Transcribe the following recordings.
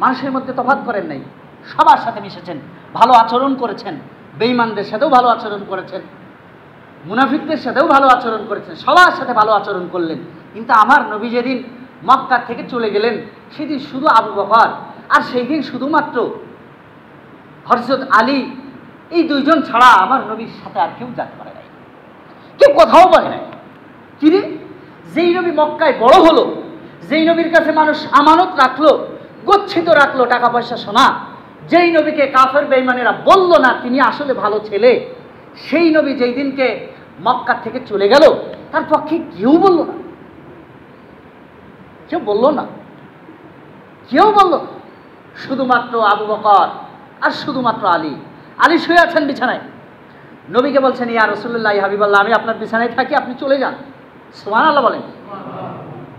মানুষের মধ্যে তফাৎ করেন নাই, সবার সাথে মিশেছেন, ভালো আচরণ করেছেন, বেঈমানদের সাথেও ভালো আচরণ করেছেন, মুনাফিকদের সাথেও ভালো আচরণ করেছেন, সবার সাথে ভালো আচরণ করলেন। কিন্তু আমার নবী যেদিন মক্কা থেকে চলে গেলেন সেদিন শুধু আবু বকর আর সেই দিন শুধুমাত্র হযরত আলী, এই দুইজন ছাড়া আমার নবীর সাথে আর কেউ যেতে পারে নাই, কেউ কোথাও বলে নাই। কিরে, যেই নবী মক্কায় বড় হলো, যেই নবীর কাছে মানুষ আমানত রাখলো, গচ্ছিত রাখলো টাকা পয়সা সোনা, যেই নবীকে কাফের বেঈমানেরা বলল না তিনি আসলে ভালো ছেলে, সেই নবী যেই দিনকে মক্কা থেকে চলে গেল তার পক্ষে কেউ বলল না, কেউ বলল না, কেউ বলল না। শুধুমাত্র আবু বকর আর শুধুমাত্র আলী। আলী শুয়ে আছেন বিছানায়, নবীকে বলছেন, ইয়া রাসূলুল্লাহ, ইয়া হাবিবাল্লাহ, আমি আপনার বিছানায় থাকি, আপনি চলে যান। সুবহানাল্লাহ বলেন।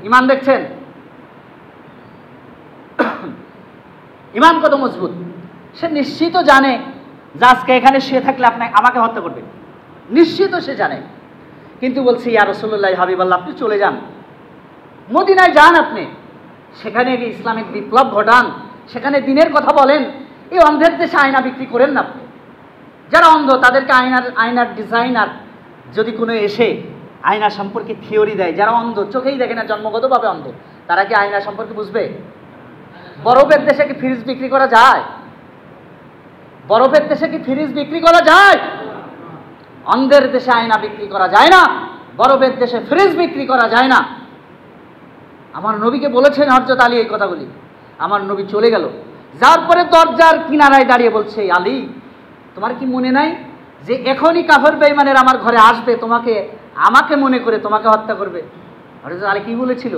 ঈমান দেখছেন, ঈমান কত মজবুত। সে নিশ্চিত জানে যে আজকে এখানে শুয়ে থাকলে আমাকে হত্যা করবে, নিশ্চিত সে জানে। কিন্তু বলছে, ইয়া রাসূলুল্লাহ, ইয়া হাবিবাল্লাহ, আপনি চলে যান, মদিনায় যান, আপনি সেখানে গিয়ে ইসলামিক বিপ্লব ঘটান, সেখানে দিনের কথা বলেন। এই অন্ধের দেশে আয়না বিক্রি করেন না আপনি। যারা অন্ধ তাদেরকে আয়নার ডিজাইনার যদি কোনো এসে আয়না সম্পর্কে থিওরি দেয়, যারা অন্ধ চোখেই দেখে না, জন্মগতভাবে অন্ধ, তারা কি আয়না সম্পর্কে বুঝবে? বরফের দেশে কি ফ্রিজ বিক্রি করা যায়? বরফের দেশে কি ফ্রিজ বিক্রি করা যায়? অন্ধের দেশে আয়না বিক্রি করা যায় না, বরফের দেশে ফ্রিজ বিক্রি করা যায় না। আমার নবীকে বলেছেন হযরত আলী এই কথাগুলি। আমার নবী চলে গেল, যার পরে দরজার কিনারায় দাঁড়িয়ে বলছে, আলী, তোমার কি মনে নাই যে এখনই কাফের বেঈমানের আমার ঘরে আসবে, আমাকে মনে করে তোমাকে হত্যা করবে? হযরত আলী কি বলেছিল?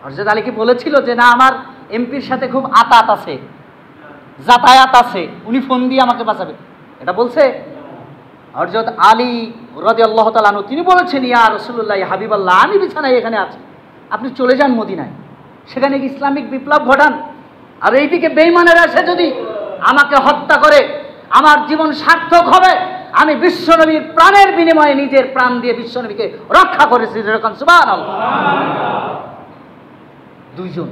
হযরত আলী কি বলেছিল যে না, আমার এমপির সাথে খুব আতাত আছে, যাতায়াত আছে, উনি ফোন দিয়ে আমাকে বাঁচাবে? এটা বলছে? হযরত আলী রাদিয়াল্লাহু তাআলা আনহু তিনি বলেছেন, ইয়া রাসূলুল্লাহ, ইয়া হাবিবাল্লাহ, আমি বিছানায় এখানে আছি, আপনি চলে যান মদিনায়, সেখানে ইসলামিক বিপ্লব ঘটান। আর এইদিকে বেঈমানেরা এসে যদি আমাকে হত্যা করে আমার জীবন সার্থক হবে। আমি বিশ্বনবীর প্রাণের বিনিময়ে নিজের প্রাণ দিয়ে বিশ্বনবীকে রক্ষা করেছি। এরকম সুবহানাল্লাহ। দুইজন।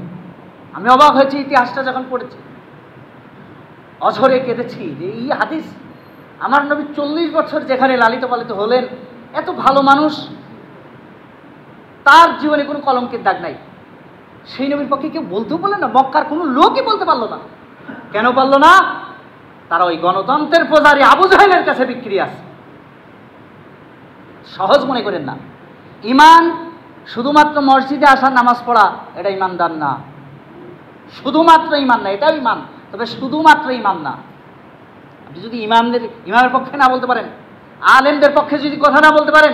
আমি অবাক হয়েছি ইতিহাসটা যখন পড়েছি, অঝরে কেঁদেছি যে এই হাদিস, আমার নবী 40 বছর যেখানে লালিত পালিত হলেন, এত ভালো মানুষ, তার জীবনে কোনো কলঙ্কের দাগ নাই, সেই নবীর পক্ষে কেউ বলতেও পারলেন না, মক্কার কোনো লোকই বলতে পারলো না। কেন পারলো না? তারা ওই গণতন্ত্রের পূজারী আবু জাহেলের কাছে বিক্রি আছে। সহজ মনে করেন না। ঈমান শুধুমাত্র মসজিদে আসা, নামাজ পড়া, এটা ঈমানদার না। শুধুমাত্র ঈমান না, এটাও ঈমান, তবে শুধুমাত্র ঈমান না। আপনি যদি ইমামের পক্ষে না বলতে পারেন, আলেমদের পক্ষে যদি কথা না বলতে পারেন,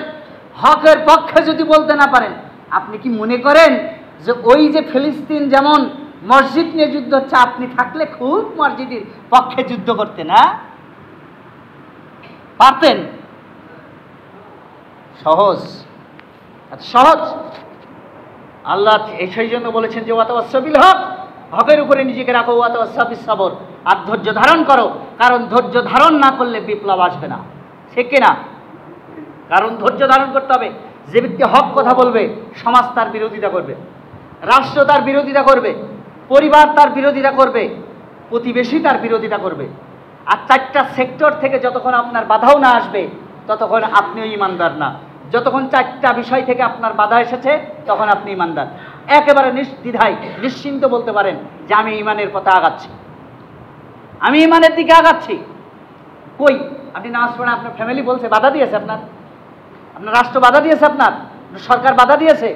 হকের পক্ষে যদি বলতে না পারেন, আপনি কি মনে করেন যে ওই যে ফিলিস্তিন যেমন মসজিদ নিয়ে যুদ্ধ হচ্ছে, আপনি থাকলে খুব মসজিদের পক্ষে যুদ্ধ করতেন? না, পারতেন? সহজ, সহজ। আল্লাহ সেই জন্য বলেছেন যে ওয়াতাওয়াসসাবিল হক, হকের উপরে নিজেকে রাখো, ওয়াতাওয়াসসাবিস সবর, আর ধৈর্য ধারণ করো, কারণ ধৈর্য ধারণ না করলে বিপ্লব আসবে না, ঠিক কিনা? কারণ ধৈর্য ধারণ করতে হবে। যে ব্যক্তি হক কথা বলবে, সমাজ তার বিরোধিতা করবে, রাষ্ট্র তার বিরোধিতা করবে, পরিবার তার বিরোধিতা করবে, প্রতিবেশী তার বিরোধিতা করবে। আর 4টা সেক্টর থেকে যতক্ষণ আপনার বাধাও না আসবে, ততক্ষণ আপনিও ইমানদার না। যতক্ষণ 4টা বিষয় থেকে আপনার বাধা এসেছে, তখন আপনি ইমানদার। একেবারে নির্দ্বিধায় নিশ্চিন্ত বলতে পারেন যে আমি ইমানের পথে আগাচ্ছি, আমি ইমানের দিকে আগাচ্ছি। কই আপনি নামাজ পড়েন, আপনার ফ্যামিলি বলছে, বাধা দিয়েছে, আপনার রাষ্ট্র বাধা দিয়েছে, আপনার সরকার বাধা দিয়েছে,